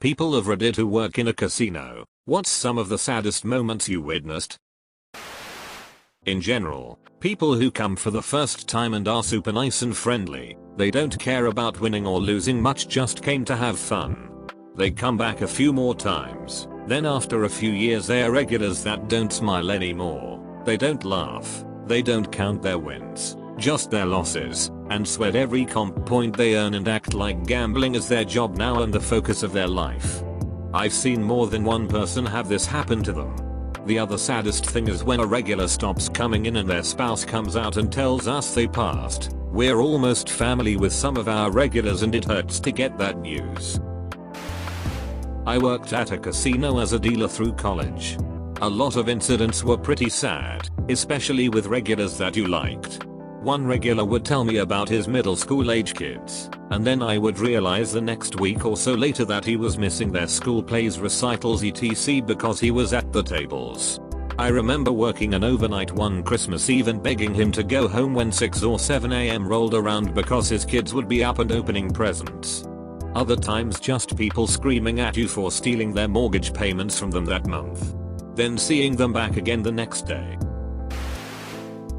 People of Reddit who work in a casino, what's some of the saddest moments you witnessed? In general, people who come for the first time and are super nice and friendly, they don't care about winning or losing much, just came to have fun. They come back a few more times, then after a few years they are regulars that don't smile anymore, they don't laugh, they don't count their wins, just their losses, and sweat every comp point they earn and act like gambling is their job now and the focus of their life. I've seen more than one person have this happen to them. The other saddest thing is when a regular stops coming in and their spouse comes out and tells us they passed. We're almost family with some of our regulars and it hurts to get that news. I worked at a casino as a dealer through college. A lot of incidents were pretty sad, especially with regulars that you liked. One regular would tell me about his middle school age kids, and then I would realize the next week or so later that he was missing their school plays, recitals, etc. because he was at the tables. I remember working an overnight one Christmas Eve and begging him to go home when 6 or 7 AM rolled around because his kids would be up and opening presents. Other times just people screaming at you for stealing their mortgage payments from them that month. Then seeing them back again the next day.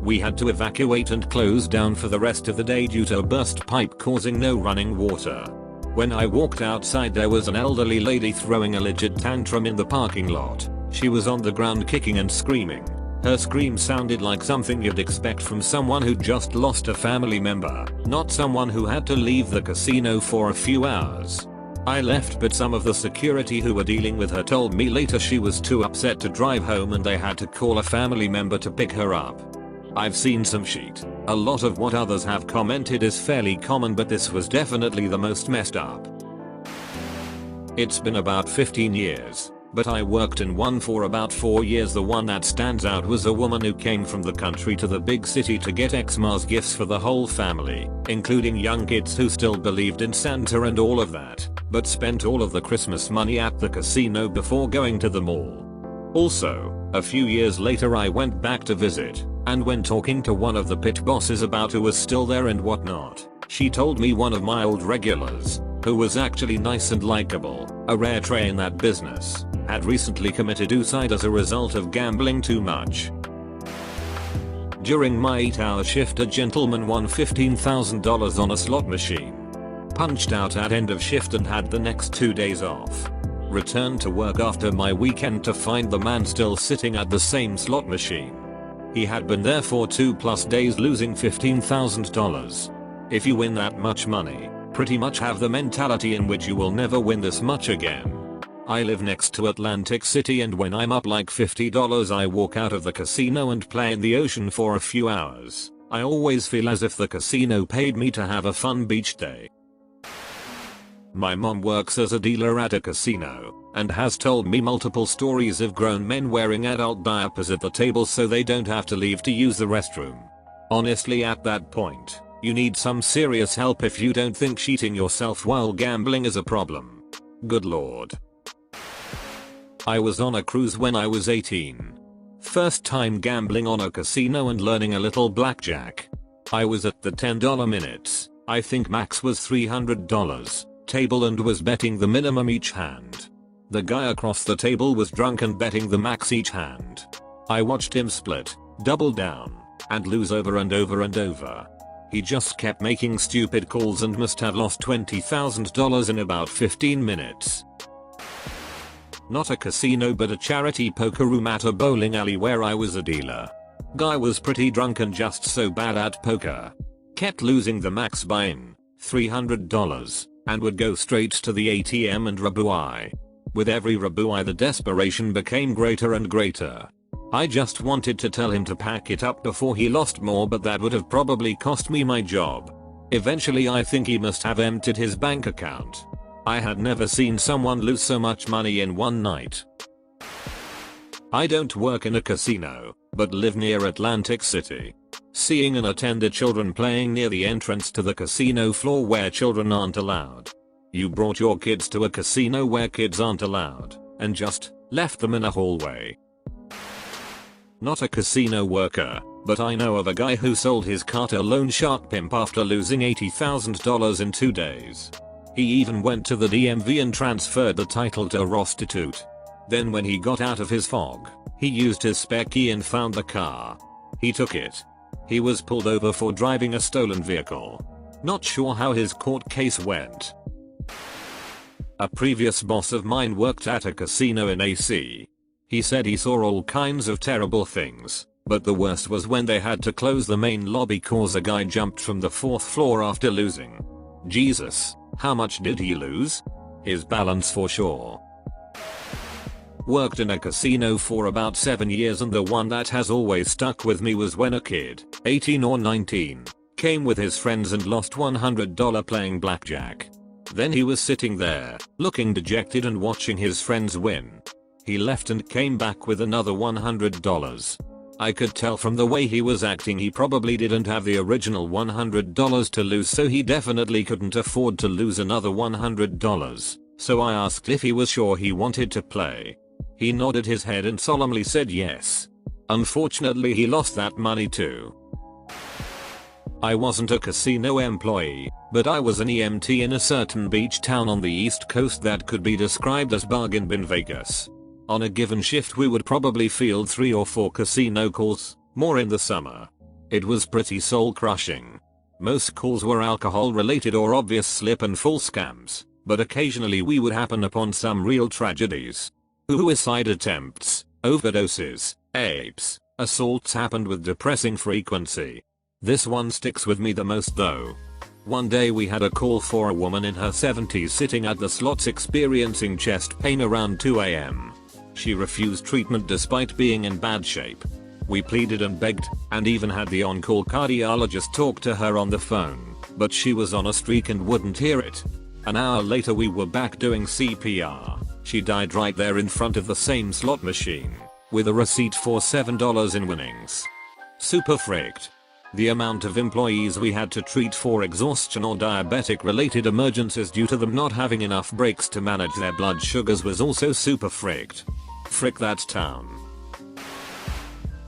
We had to evacuate and close down for the rest of the day due to a burst pipe causing no running water. When I walked outside there was an elderly lady throwing a legit tantrum in the parking lot. She was on the ground kicking and screaming. Her scream sounded like something you'd expect from someone who just lost a family member, not someone who had to leave the casino for a few hours. I left, but some of the security who were dealing with her told me later she was too upset to drive home and they had to call a family member to pick her up. I've seen some shit. A lot of what others have commented is fairly common, but this was definitely the most messed up. It's been about 15 years, but I worked in one for about 4 years. The one that stands out was a woman who came from the country to the big city to get Xmas gifts for the whole family, including young kids who still believed in Santa and all of that, but spent all of the Christmas money at the casino before going to the mall. Also, a few years later I went back to visit, and when talking to one of the pit bosses about who was still there and whatnot, she told me one of my old regulars, who was actually nice and likable, a rare trait in that business, had recently committed suicide as a result of gambling too much. During my 8-hour shift, a gentleman won $15,000 on a slot machine. Punched out at end of shift and had the next 2 days off. Returned to work after my weekend to find the man still sitting at the same slot machine. He had been there for 2+ days losing $15,000. If you win that much money, pretty much have the mentality in which you will never win this much again. I live next to Atlantic City and when I'm up like $50 I walk out of the casino and play in the ocean for a few hours. I always feel as if the casino paid me to have a fun beach day. My mom works as a dealer at a casino and has told me multiple stories of grown men wearing adult diapers at the table so they don't have to leave to use the restroom. Honestly, at that point, you need some serious help if you don't think cheating yourself while gambling is a problem. Good lord. I was on a cruise when I was 18. First time gambling on a casino and learning a little blackjack. I was at the $10 minutes, I think max was $300. Table and was betting the minimum each hand. The guy across the table was drunk and betting the max each hand. I watched him split, double down, and lose over and over and over. He just kept making stupid calls and must have lost $20,000 in about 15 minutes. Not a casino but a charity poker room at a bowling alley where I was a dealer. Guy was pretty drunk and just so bad at poker. Kept losing the max buy-in, $300. And would go straight to the ATM and rebuy. With every rebuy the desperation became greater and greater. I just wanted to tell him to pack it up before he lost more, but that would have probably cost me my job. Eventually I think he must have emptied his bank account. I had never seen someone lose so much money in one night. I don't work in a casino, but live near Atlantic City. Seeing unattended children playing near the entrance to the casino floor where children aren't allowed. You brought your kids to a casino where kids aren't allowed, and just left them in a hallway. Not a casino worker, but I know of a guy who sold his car to a loan shark pimp after losing $80,000 in 2 days. He even went to the DMV and transferred the title to a prostitute. Then when he got out of his fog, he used his spare key and found the car. He took it. He was pulled over for driving a stolen vehicle. Not sure how his court case went. A previous boss of mine worked at a casino in AC. He said he saw all kinds of terrible things, but the worst was when they had to close the main lobby cause a guy jumped from the 4th floor after losing. Jesus, how much did he lose? His balance for sure. Worked in a casino for about 7 years, and the one that has always stuck with me was when a kid, 18 or 19, came with his friends and lost $100 playing blackjack. Then he was sitting there, looking dejected and watching his friends win. He left and came back with another $100. I could tell from the way he was acting he probably didn't have the original $100 to lose, so he definitely couldn't afford to lose another $100. So I asked if he was sure he wanted to play. He nodded his head and solemnly said yes. Unfortunately, he lost that money too. I wasn't a casino employee, but I was an EMT in a certain beach town on the East Coast that could be described as bargain bin Vegas. On a given shift we would probably field 3 or 4 casino calls, more in the summer. It was pretty soul crushing. Most calls were alcohol related or obvious slip and fall scams, but occasionally we would happen upon some real tragedies. Suicide attempts, overdoses, apes, assaults happened with depressing frequency. This one sticks with me the most though. One day we had a call for a woman in her 70s sitting at the slots experiencing chest pain around 2 AM. She refused treatment despite being in bad shape. We pleaded and begged, and even had the on-call cardiologist talk to her on the phone, but she was on a streak and wouldn't hear it. An hour later we were back doing CPR. She died right there in front of the same slot machine, with a receipt for $7 in winnings. Super freaked. The amount of employees we had to treat for exhaustion or diabetic related emergencies due to them not having enough breaks to manage their blood sugars was also super freaked. Frick that town.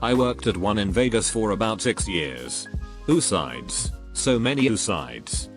I worked at one in Vegas for about 6 years. Sides. So many sides.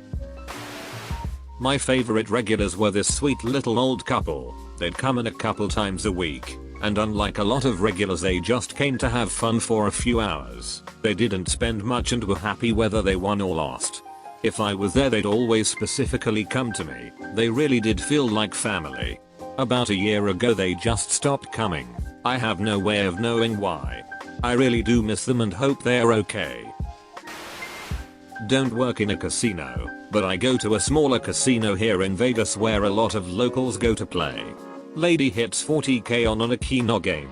My favorite regulars were this sweet little old couple. They'd come in a couple times a week, and unlike a lot of regulars they just came to have fun for a few hours. They didn't spend much and were happy whether they won or lost. If I was there they'd always specifically come to me. They really did feel like family. About a year ago they just stopped coming. I have no way of knowing why. I really do miss them and hope they're okay. Don't work in a casino, but I go to a smaller casino here in Vegas where a lot of locals go to play. Lady hits 40k on a keno game.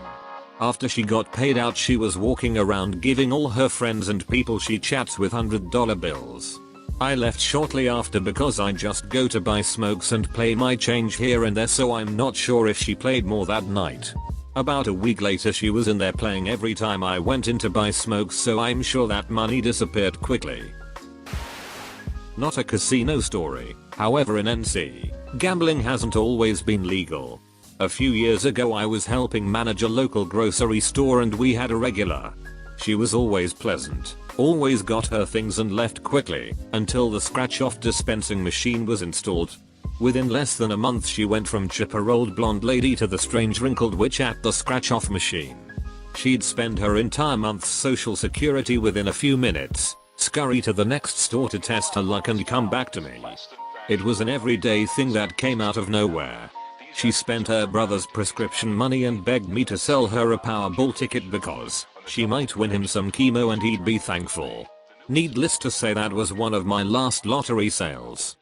After she got paid out she was walking around giving all her friends and people she chats with $100 bills. I left shortly after because I just go to buy smokes and play my change here and there, so I'm not sure if she played more that night. About a week later she was in there playing every time I went in to buy smokes, so I'm sure that money disappeared quickly. Not a casino story, however in NC, gambling hasn't always been legal. A few years ago I was helping manage a local grocery store and we had a regular. She was always pleasant, always got her things and left quickly, until the scratch-off dispensing machine was installed. Within less than a month she went from chipper old blonde lady to the strange wrinkled witch at the scratch-off machine. She'd spend her entire month's social security within a few minutes, scurry to the next store to test her luck and come back to me. It was an everyday thing that came out of nowhere. She spent her brother's prescription money and begged me to sell her a Powerball ticket because she might win him some chemo and he'd be thankful. Needless to say that was one of my last lottery sales.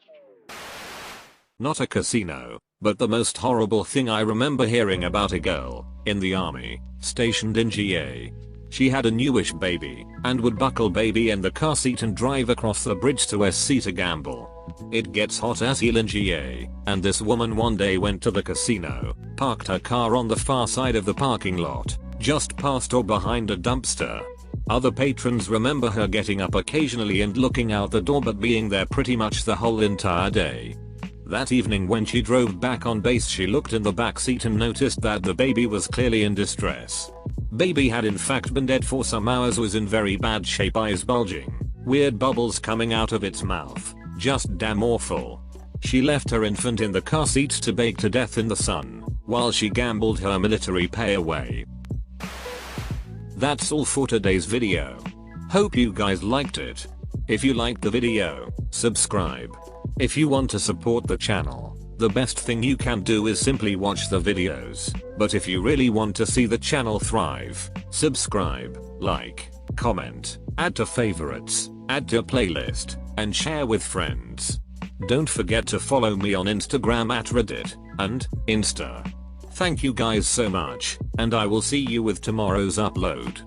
Not a casino, but the most horrible thing I remember hearing about a girl in the army stationed in GA. She had a newish baby and would buckle baby in the car seat and drive across the bridge to SC to gamble. It gets hot as hell in GA, and this woman one day went to the casino, parked her car on the far side of the parking lot, just past or behind a dumpster. Other patrons remember her getting up occasionally and looking out the door, but being there pretty much the whole entire day. That evening when she drove back on base she looked in the back seat and noticed that the baby was clearly in distress. Baby had in fact been dead for some hours, was in very bad shape, eyes bulging, weird bubbles coming out of its mouth, just damn awful. She left her infant in the car seat to bake to death in the sun, while she gambled her military pay away. That's all for today's video. Hope you guys liked it. If you liked the video, subscribe. If you want to support the channel, the best thing you can do is simply watch the videos. But if you really want to see the channel thrive, subscribe, like, comment, add to favorites, add to playlist, and share with friends. Don't forget to follow me on Instagram at Reddit and Insta. Thank you guys so much, and I will see you with tomorrow's upload.